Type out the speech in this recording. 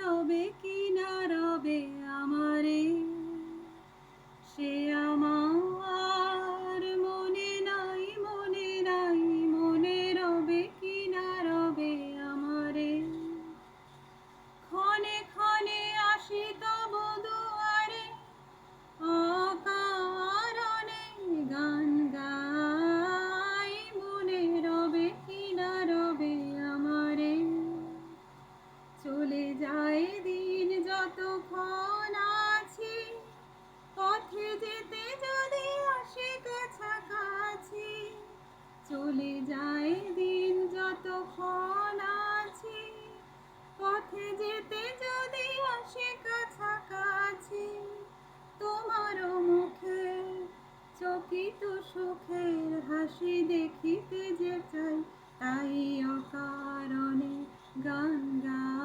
রবে কি না রবে আমারে, সে আমার মনে নাই, মনে নাই, মনে রবে কি না রবে আমারে। ক্ষণে ক্ষণে আসি তব দুয়ারে, অকারণে গান গাই, মনে রবে কি না রবে আমারে। চলে যায় দিন যতক্ষণ আছি, পথে যেতে যদি আসে কাছাকাছি। চলে যায় দিন যতক্ষণ আছি, পথে যেতে যদি আসে কাছাকাছি। তোমার মুখে চকিত সুখের হাসি দেখিতে যে চাই, তাই অকারণে গান গাই।